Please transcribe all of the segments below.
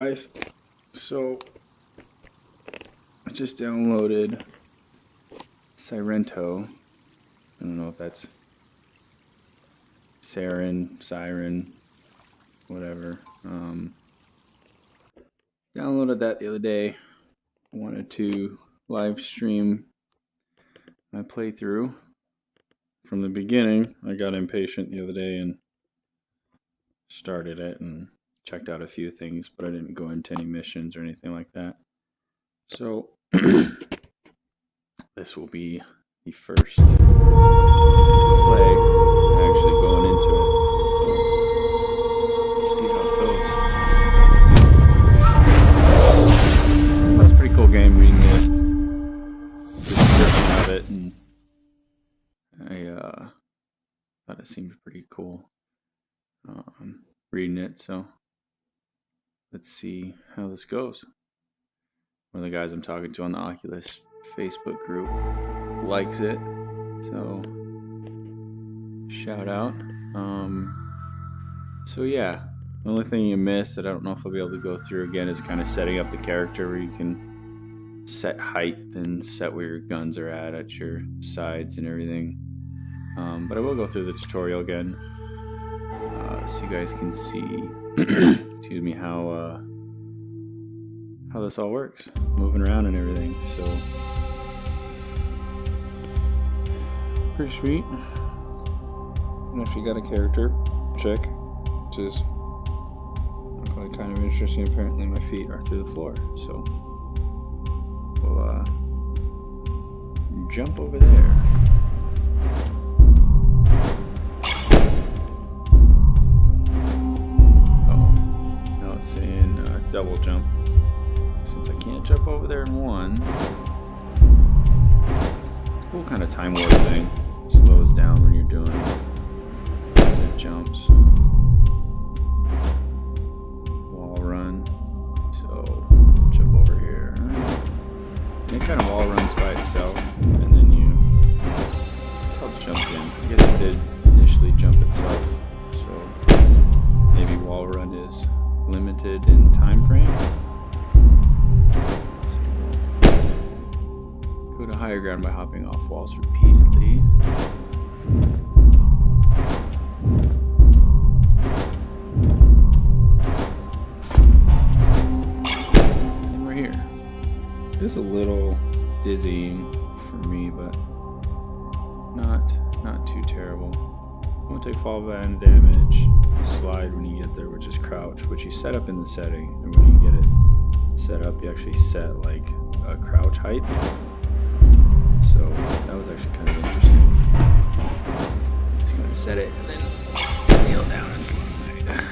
Guys, so I just downloaded Sairento. I don't know if that's Siren, whatever. Downloaded that the other day. I wanted to live stream my playthrough from the beginning. I got impatient the other day and started it and checked out a few things, but I didn't go into any missions or anything like that. So this will be the first play actually going into it. So let's see how it goes. That's a pretty cool game, reading the description of it, and I thought it seemed pretty cool reading it. So let's see how this goes. One of the guys I'm talking to on the Oculus Facebook group likes it, so shout out. So yeah, the only thing you missed that I don't know if I'll be able to go through again is kind of setting up the character, where you can set height and set where your guns are at your sides and everything. But I will go through the tutorial again, so you guys can see excuse me, how this all works, moving around and everything. So pretty sweet. And actually got a character check, which is kind of interesting. Apparently my feet are through the floor, so we'll jump over there. Saying double jump. Since I can't jump over there in one, cool kind of time warp thing. Slows down when you're doing the jumps. Wall run. So jump over here. And it kind of wall runs by itself, and then you jump in. I guess it did initially jump itself, so maybe wall run is limited in time frame. So go to higher ground by hopping off walls repeatedly. And we're here. It is a little dizzying for me, but not too terrible. Won't take fall band damage. Slide when you get there, which is crouch, which you set up in the setting, and when you get it set up, you actually set like a crouch height. So that was actually kind of interesting. Just gonna set it and then kneel down and slide.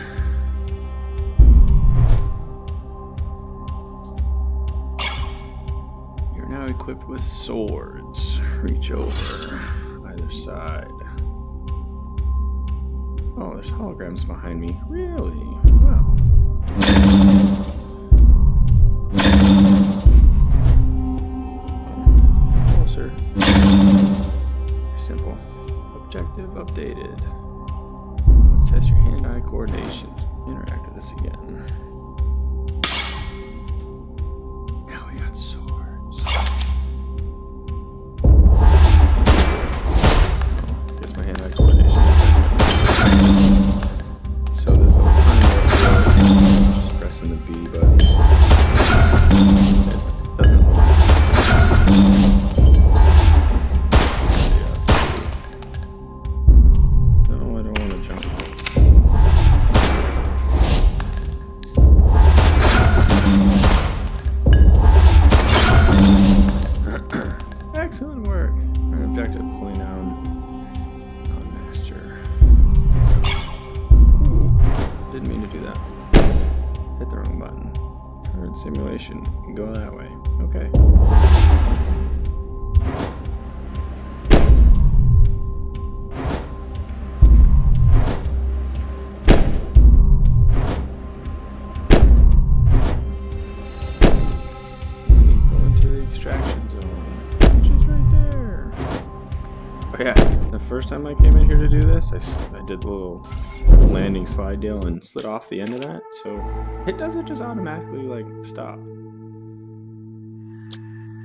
You're now equipped with swords. Reach over either side. Oh, there's holograms behind me. Really? Wow. Closer. Very simple. Objective updated. Let's test your hand-eye coordinations. Interact with this again. Now we got swords. Guess my hand-eye coordination. So this little tiny warp, just pressing the B button. It doesn't work. No, I don't want to jump. Excellent work. Our objective, pulling down master. Didn't mean to do that. Hit the wrong button. Current simulation. Go that way. Okay. Go into the extraction zone, which is right there. Oh yeah, the first time I came in here to do this, I did a little landing slide deal and slid off the end of that, So it doesn't just automatically like stop.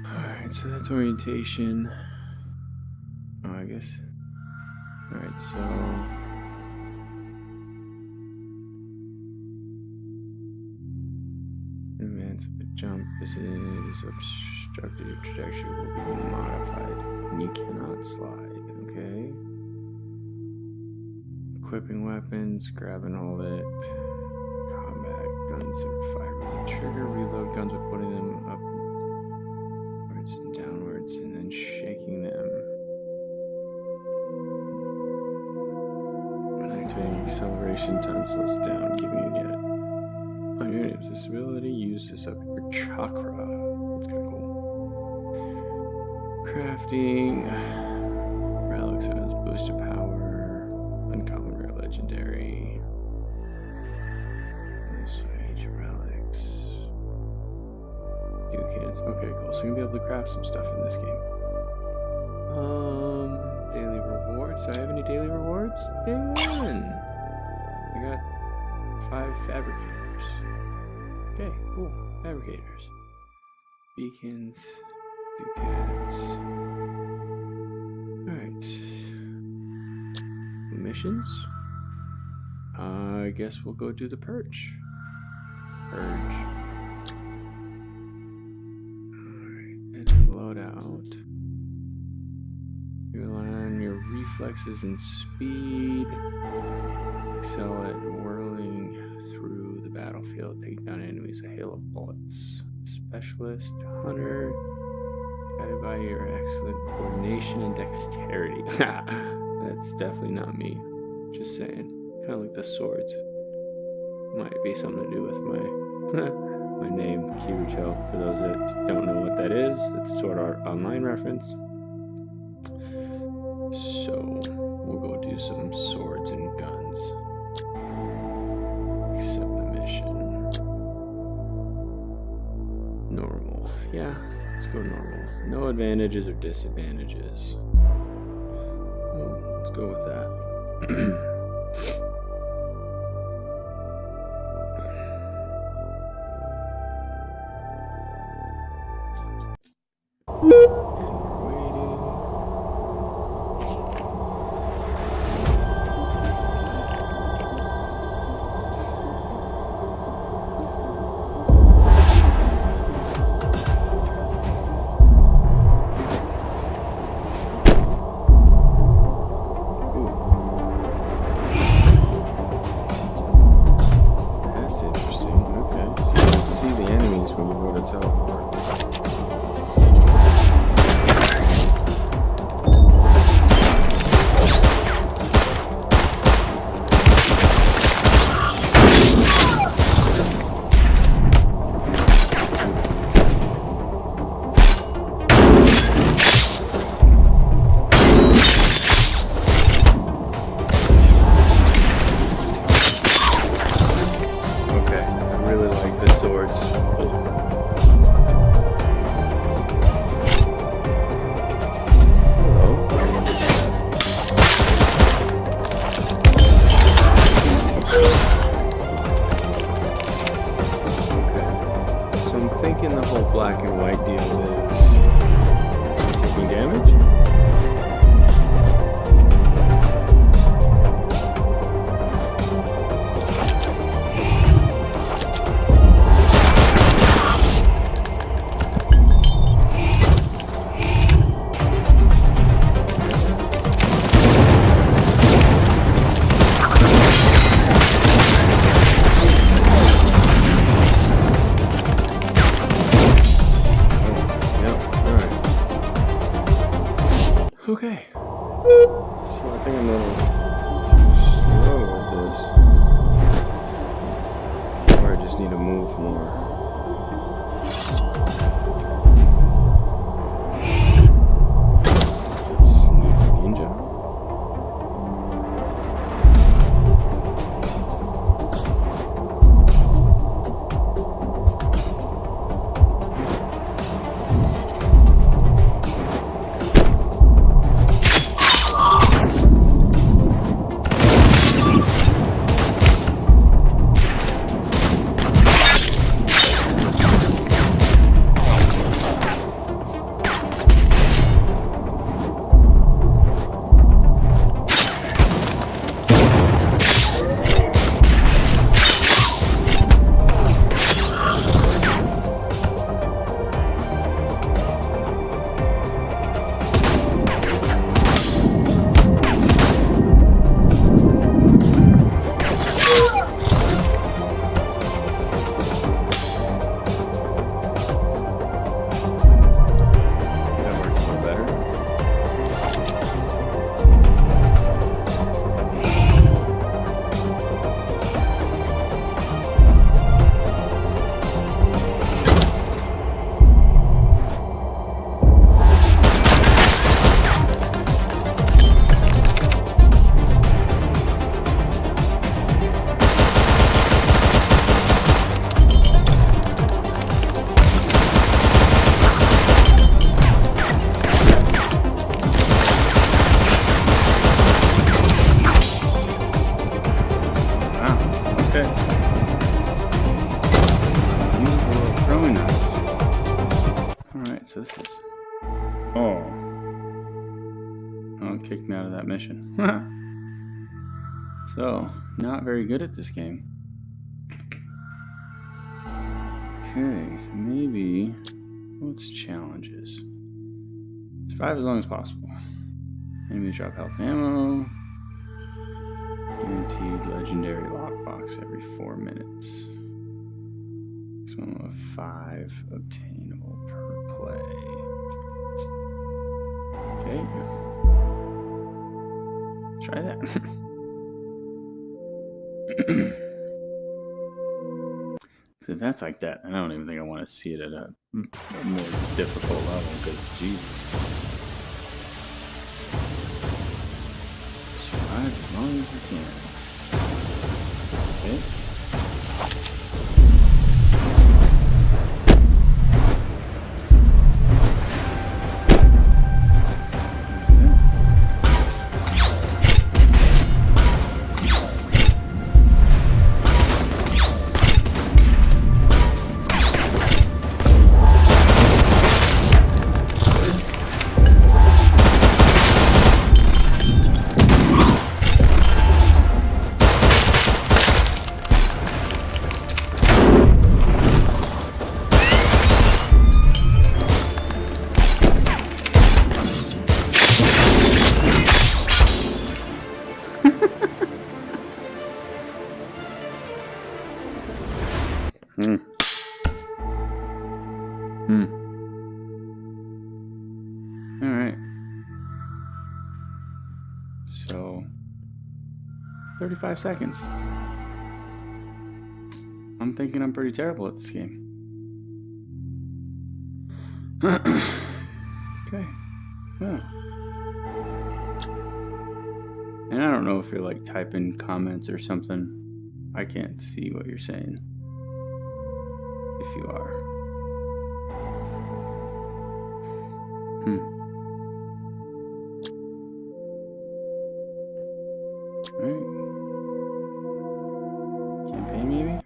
Alright, so that's orientation. Oh, I guess. Alright, so advance of a jump. This is obstructed. Your trajectory will be modified. And you cannot slide, okay? Equipping weapons, grab and hold it. Combat guns are firing the trigger. Reload guns with putting them upwards and downwards and then shaking them. When activating acceleration, time slows down, giving you yet. On your name's this ability, use this up your chakra. That's kind of cool. Crafting. Relics has boosted power. Uncommon, rare, legendary. Ancient relics. Ducats. Okay, cool. So we're gonna be able to craft some stuff in this game. Daily rewards. Do I have any daily rewards? Day 1. I got 5 fabricators. Okay, cool. Fabricators. Beacons. Ducats. Alright. Missions? I guess we'll go do the purge. Alright, and load out. You rely on your reflexes and speed. Excel at whirling through the battlefield. Take down enemies with a hail of bullets. Specialist, hunter, guided by your excellent coordination and dexterity. That's definitely not me. Just saying. Kind of like the swords. Might be something to do with my my name, Kirucho. For those that don't know what that is, it's a Sword Art Online reference. So we'll go do some swords and guns. Accept the mission. Normal. Yeah, let's go normal. No advantages or disadvantages. Let's go with that. And we're waiting. Okay. So I think I'm a little too slow at this. Or I just need to move more. so this is... Oh, kicked me out of that mission. So, not very good at this game. Okay, so maybe... What's challenges? Survive as long as possible. Enemies drop health and ammo. Guaranteed legendary lockbox every 4 minutes. Maximum of 5 obtainable per play. Okay. Try that. So if that's like that, I don't even think I want to see it at a more difficult level, because Jesus. Survive as long as you can. Okay. Alright. So, 35 seconds. I'm thinking I'm pretty terrible at this game. Okay. Yeah. And I don't know if you're like typing comments or something. I can't see what you're saying. If you are. Alright. Campaign maybe?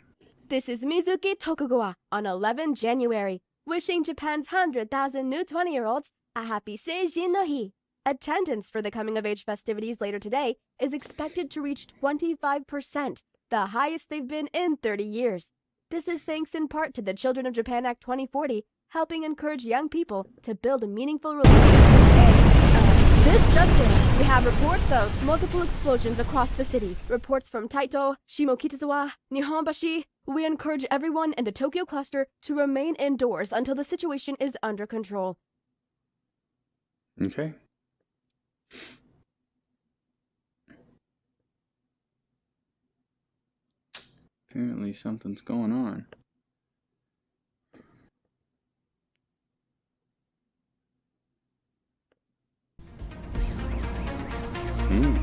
This is Mizuki Tokugawa on 11 January, wishing Japan's 100,000 new 20-year-olds a happy Seijin no Hi. Attendance for the coming-of-age festivities later today is expected to reach 25%, the highest they've been in 30 years. This is thanks in part to the Children of Japan Act 2040, helping encourage young people to build a meaningful relationship. This just in, we have reports of multiple explosions across the city. Reports from Taito, Shimokitazawa, Nihonbashi. We encourage everyone in the Tokyo cluster to remain indoors until the situation is under control. Okay. Apparently something's going on.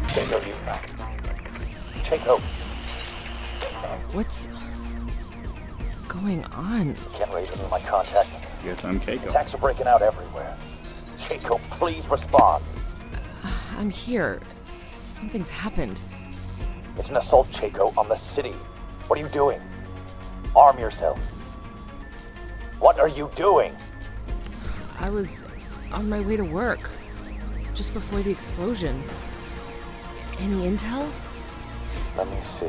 Checo, you. Checo. What's going on? Can't read any of my contact. Guess I'm Keiko. Attacks are breaking out everywhere. Checo, please respond. I'm here. Something's happened. It's an assault, Checo, on the city. What are you doing? Arm yourself. What are you doing? I was on my way to work, just before the explosion. Any intel? Let me see.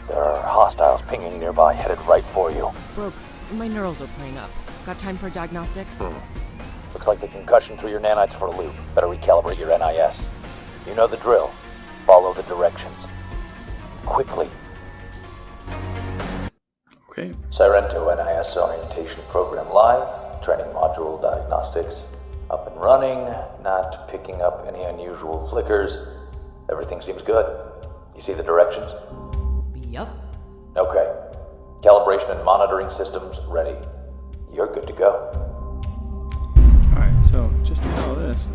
There are hostiles pinging nearby, headed right for you. Broke. My neurals are playing up. Got time for a diagnostic? Looks like the concussion threw your nanites for a loop. Better recalibrate your NIS. You know the drill. Follow the directions. Quickly. Okay. Sairento NIS orientation program live. Training module diagnostics up and running. Not picking up any unusual flickers. Everything seems good. You see the directions? Yup. Okay. Calibration and monitoring systems ready. You're good to go. Alright, so just did all this.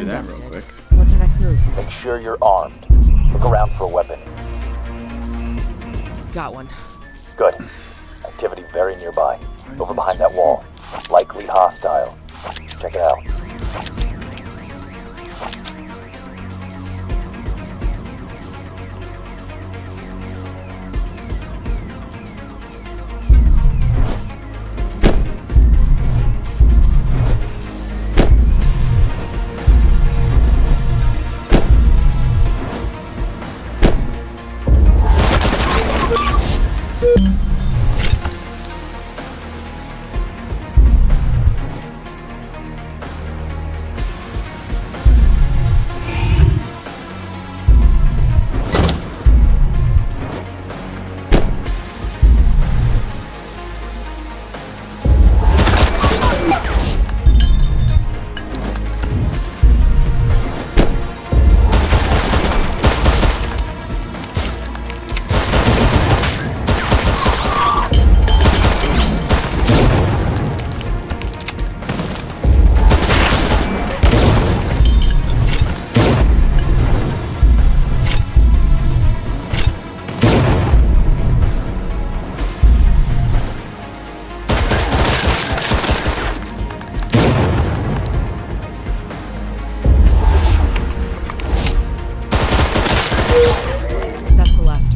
do that dusted. real quick. What's our next move? Make sure you're armed. Look around for a weapon. Got one. Good. Activity very nearby. is Over it behind so that wall. Likely hostile. Check it out. That's the last.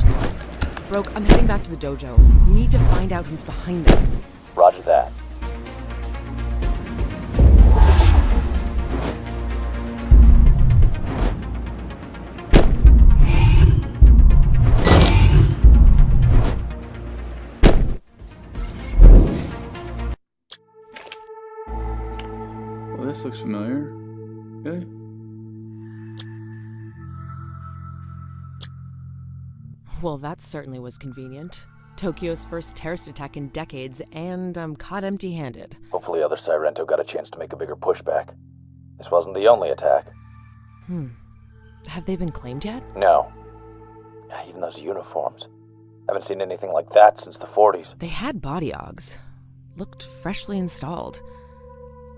Rogue, I'm heading back to the dojo. We need to find out who's behind this. Roger that. Well, this looks familiar. Really? Well, that certainly was convenient. Tokyo's first terrorist attack in decades, and I'm caught empty-handed. Hopefully other Sairento got a chance to make a bigger pushback. This wasn't the only attack. Have they been claimed yet? No. Even those uniforms. Haven't seen anything like that since the 40s. They had body augs. Looked freshly installed.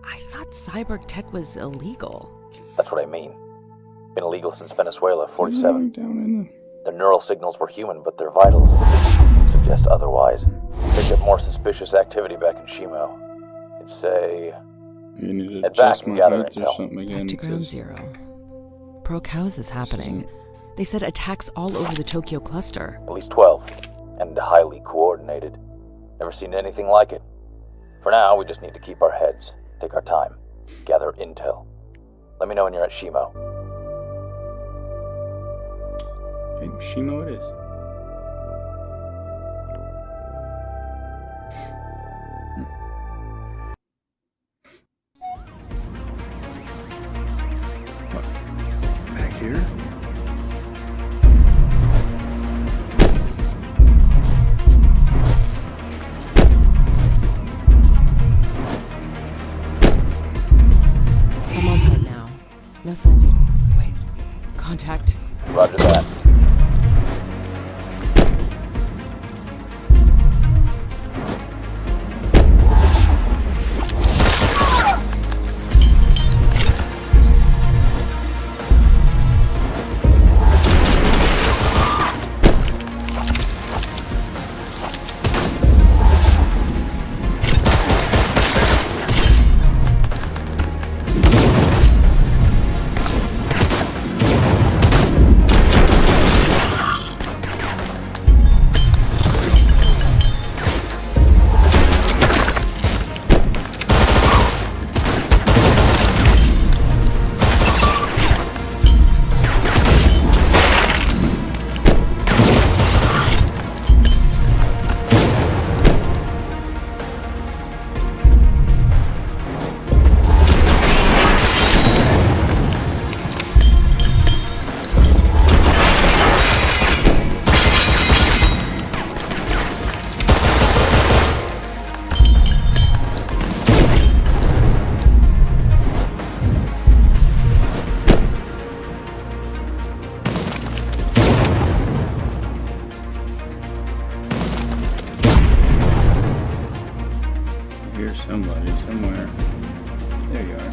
I thought cyborg tech was illegal. That's what I mean. Been illegal since Venezuela, 47. Down in Their neural signals were human, but their vitals suggest otherwise. Picked up more suspicious activity back in Shimo. I'd say the... You need to Head back adjust and my gather notes or intel. something again. Back to ground 'cause zero. Broke, how is this happening? They said attacks all over the Tokyo cluster. at least 12, and highly coordinated. Never seen anything like it. For now, we just need to keep our heads, take our time, gather intel. Let me know when you're at Shimo. Okay, Shimo it is. What? Back here? I'm on site now. No signs of... Wait. Contact. Roger that. Somebody somewhere. There you are.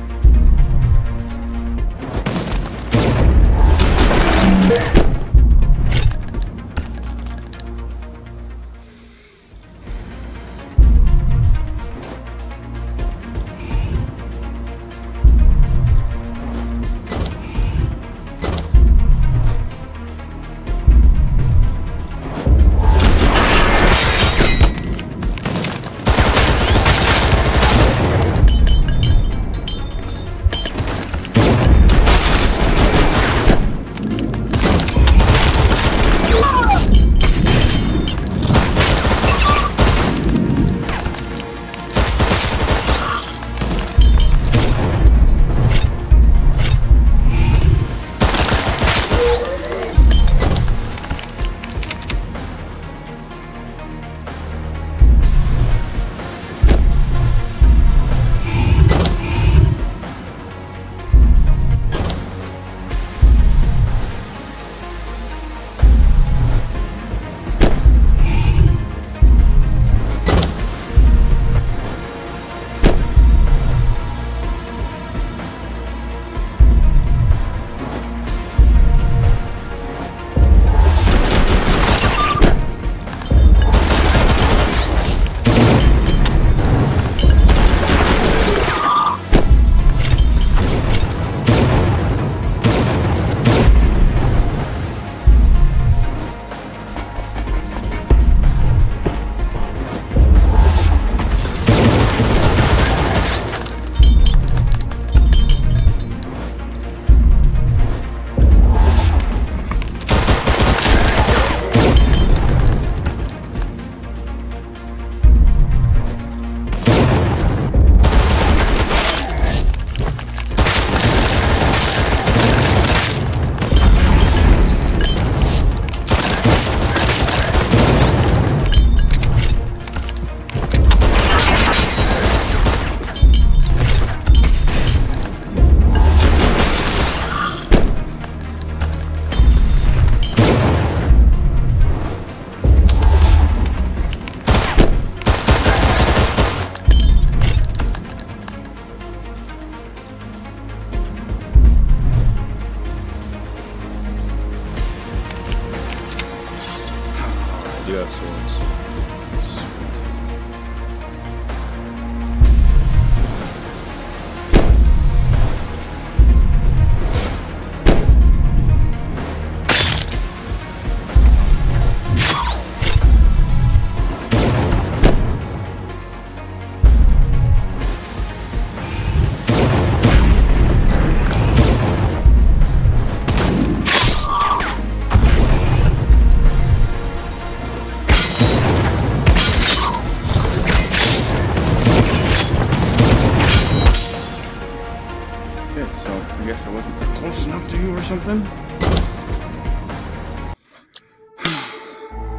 snuff to you or something?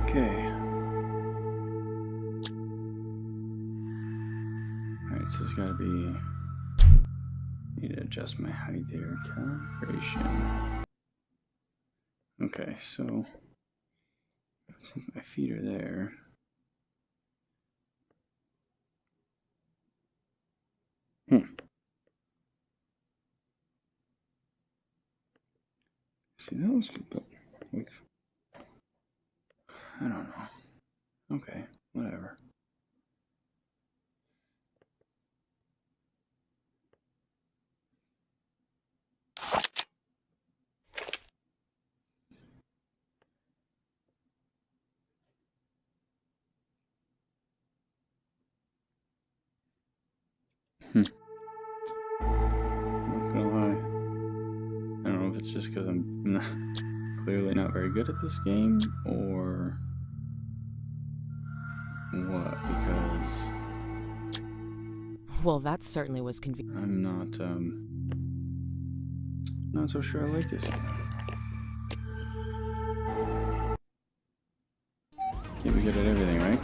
Okay. Alright, so it's gotta be... Need to adjust my height here. Calibration. Okay, so... Since my feet are there... See, that was good, but... Like, I don't know. Okay, whatever. Not gonna lie. I don't know if it's just because I'm clearly not very good at this game, or what, because Well, that certainly was convenient. I'm not so sure I like this game. Can't be good at everything, right?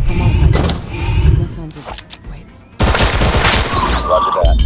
I'm outside. No signs of... Wait. Roger that.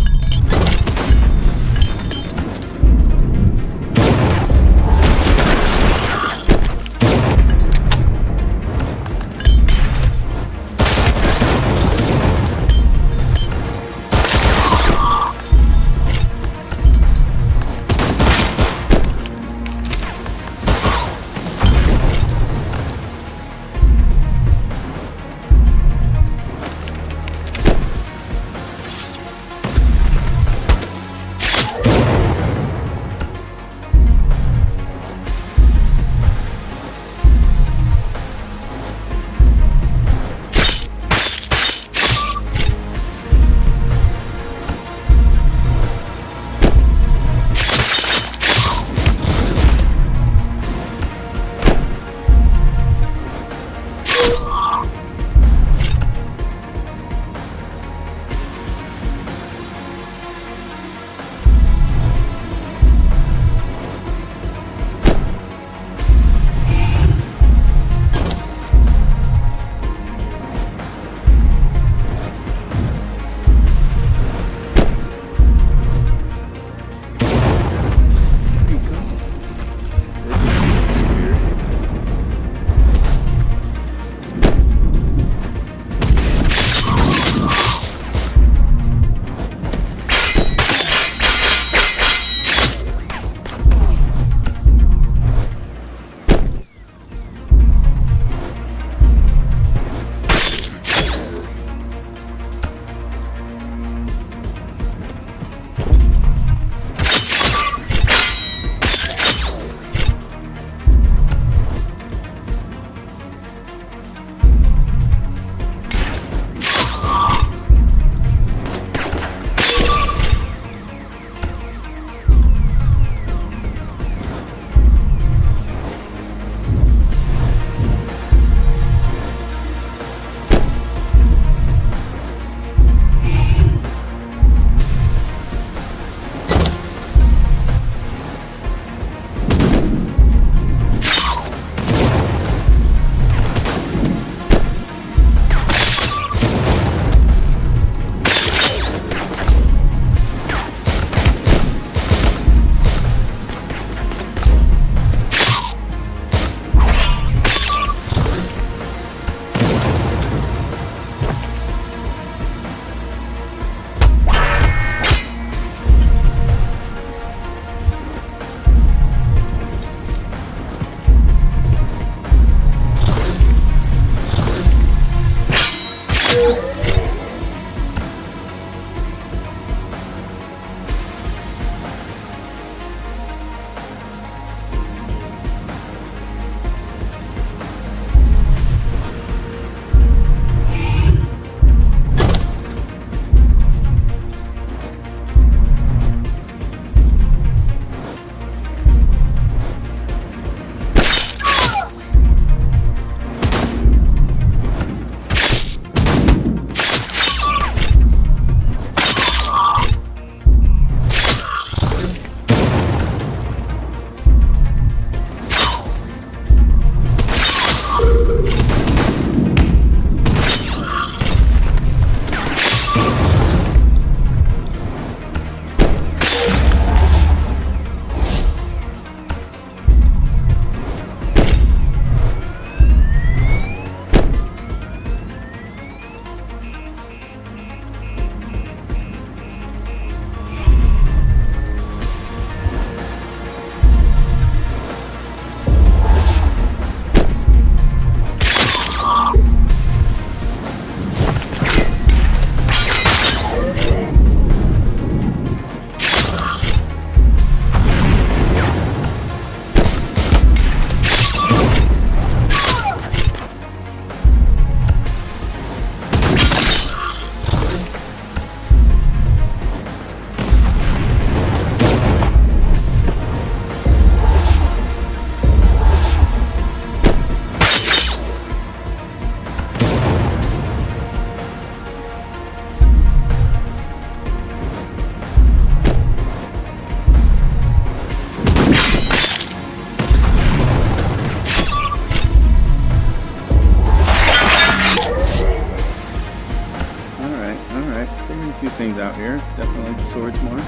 things out here. Definitely like the swords more.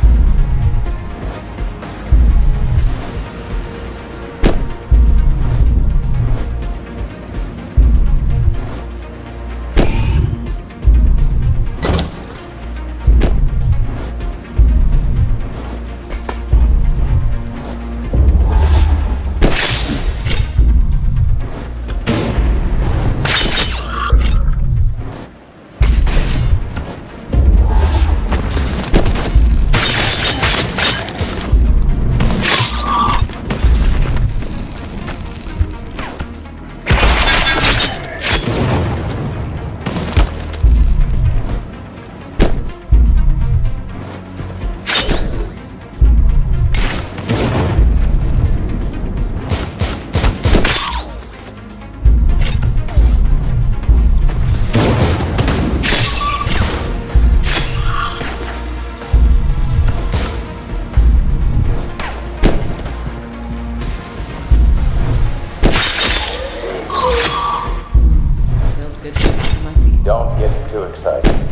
Don't get too excited.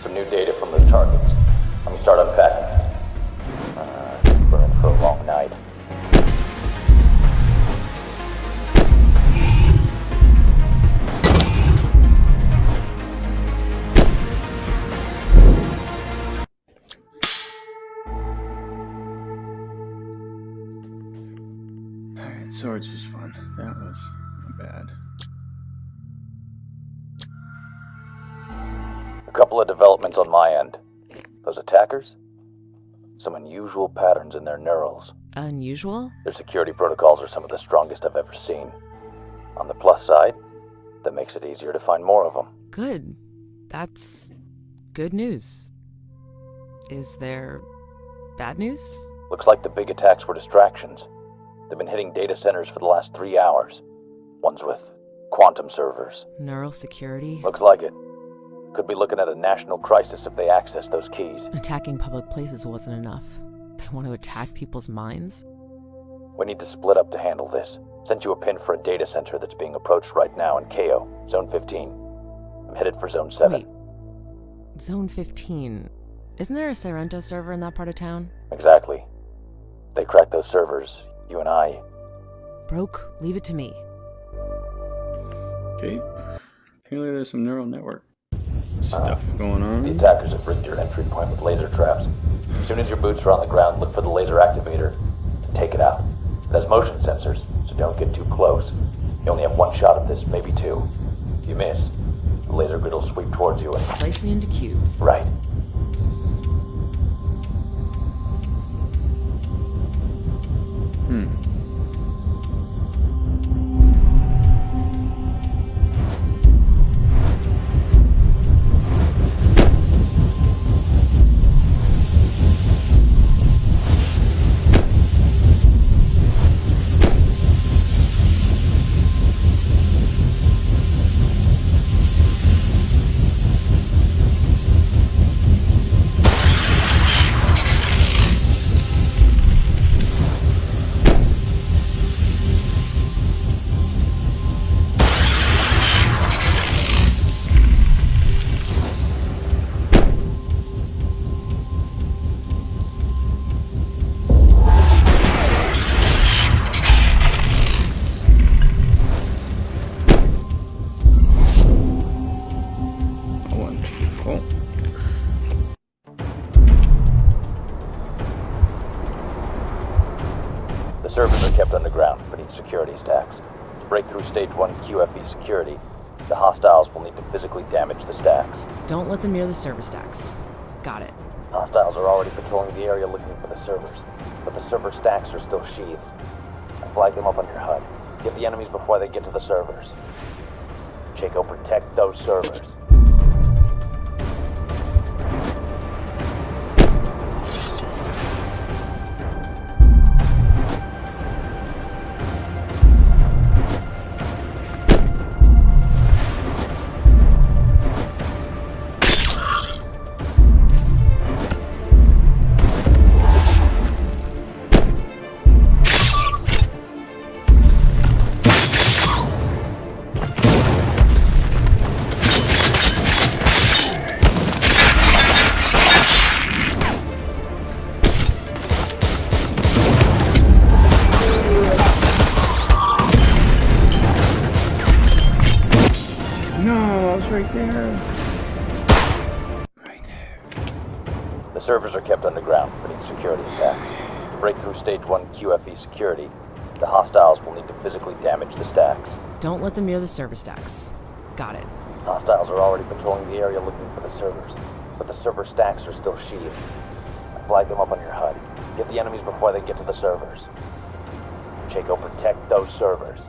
Some new data from those targets. Let me start unpacking. We're in for a long night. Alright, swords was fun. That was not bad. A couple of developments on my end. Those attackers? Some unusual patterns in their neurals. Unusual? Their security protocols are some of the strongest I've ever seen. On the plus side, that makes it easier to find more of them. Good. That's good news. Is there bad news? Looks like the big attacks were distractions. They've been hitting data centers for the last 3 hours. Ones with quantum servers. Neural security? Looks like it. Could be looking at a national crisis if they access those keys. Attacking public places wasn't enough. They want to attack people's minds? We need to split up to handle this. Sent you a pin for a data center that's being approached right now in KO, Zone 15. I'm headed for Zone 7. Wait. Zone 15. Isn't there a Sairento server in that part of town? Exactly. If they crack those servers, you and I... Broke, leave it to me. Okay. Apparently there's some neural network stuff going on. The attackers have rigged your entry point with laser traps. As soon as your boots are on the ground, look for the laser activator and take it out. It has motion sensors, so don't get too close. You only have one shot of this, maybe two. If you miss, the laser grid will sweep towards you and... Slice me into cubes. Right. The servers are kept underground beneath security stacks. To break through Stage 1 QFE security, the hostiles will need to physically damage the stacks. Don't let them near the server stacks. Got it. Hostiles are already patrolling the area looking for the servers, but the server stacks are still sheathed. I flag them up on your HUD. Get the enemies before they get to the servers. Chico, protect those servers. right there. Right there. The servers are kept underground beneath security stacks. To break through Stage 1 QFE security, the hostiles will need to physically damage the stacks. Don't let them near the server stacks. Got it. Hostiles are already patrolling the area looking for the servers, but the server stacks are still sheathed. Flag them up on your HUD. Get the enemies before they get to the servers. Chaco, protect those servers.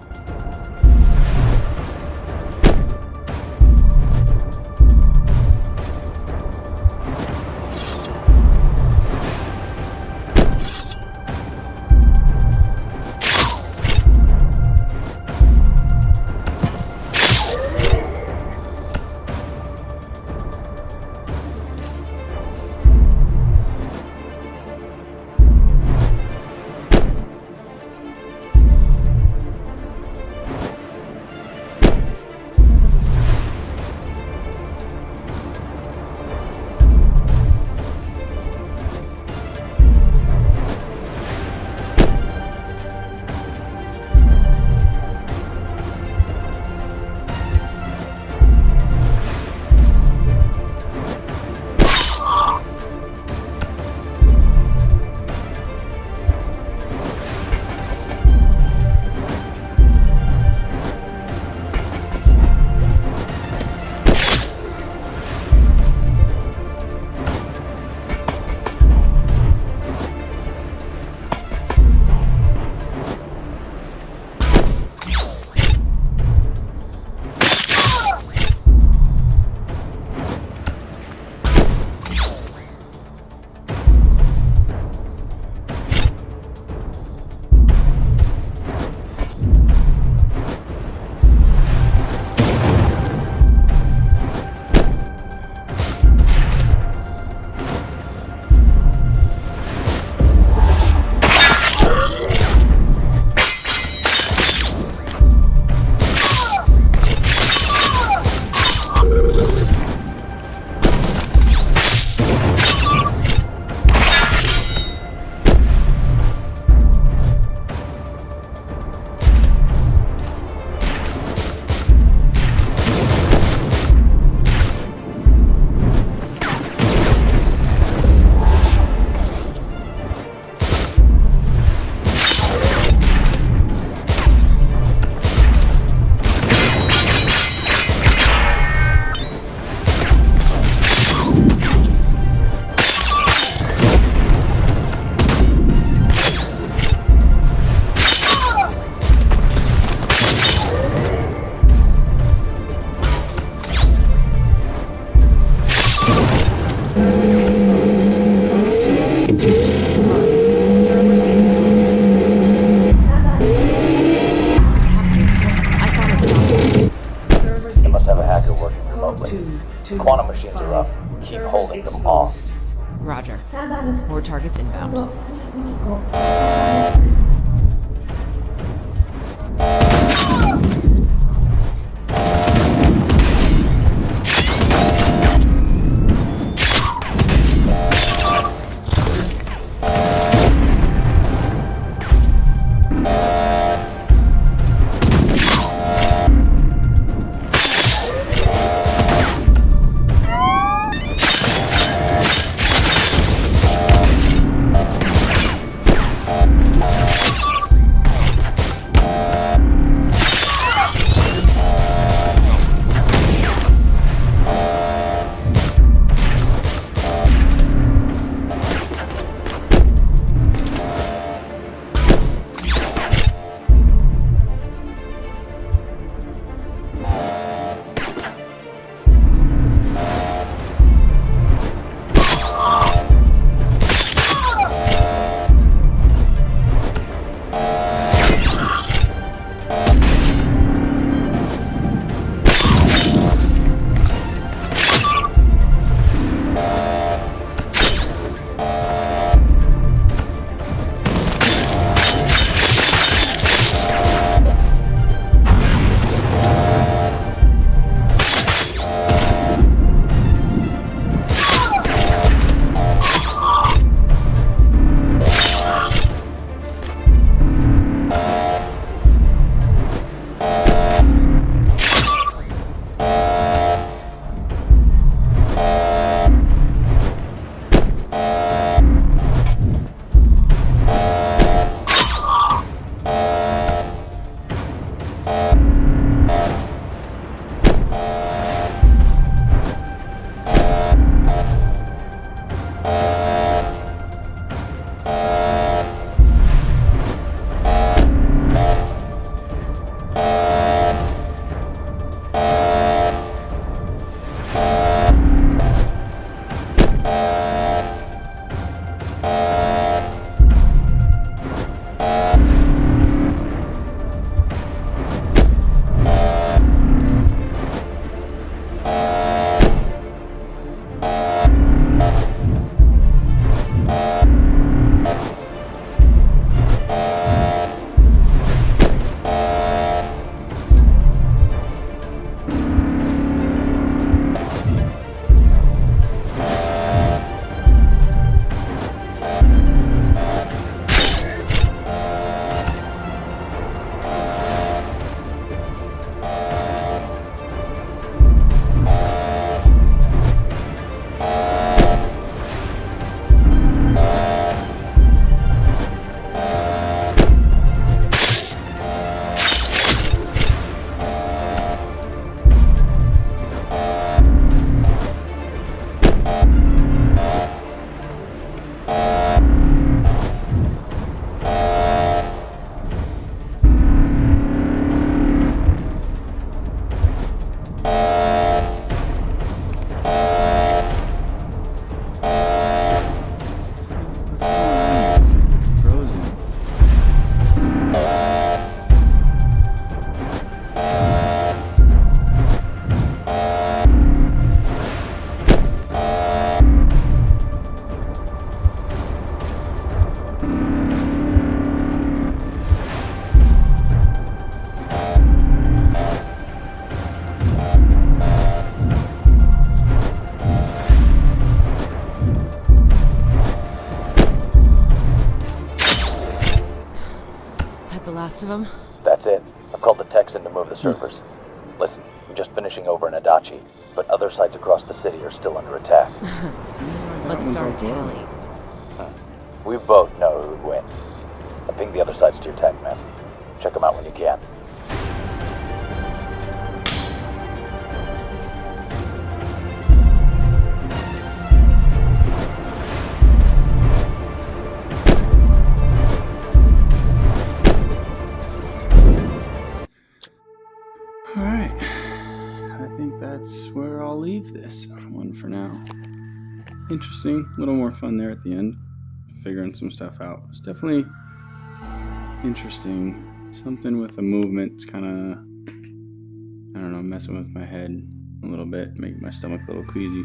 Quantum machines are up. Keep holding them off. Roger. More targets inbound. rest of them? That's it. I've called the techs in to move the servers. Listen, I'm just finishing over in Adachi, but other sites across the city are still under attack. Let's start tally. We both know who would win. I pinged the other sites to your tech map. Check them out when you can. Alright. I think that's where I'll leave this one for now. Interesting. A little more fun there at the end. Figuring some stuff out. It's definitely interesting. Something with the movement kind of, I don't know, messing with my head a little bit, making my stomach a little queasy.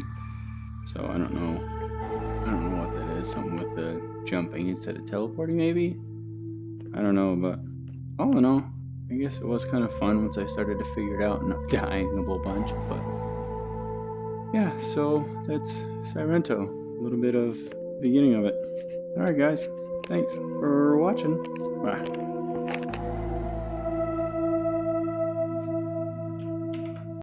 So I don't know what that is. Something with the jumping instead of teleporting, maybe. I don't know, but all in all, I guess it was kind of fun once I started to figure it out and not dying a whole bunch. But yeah, so that's Sairento. A little bit of the beginning of it. All right, guys. Thanks for watching. Bye.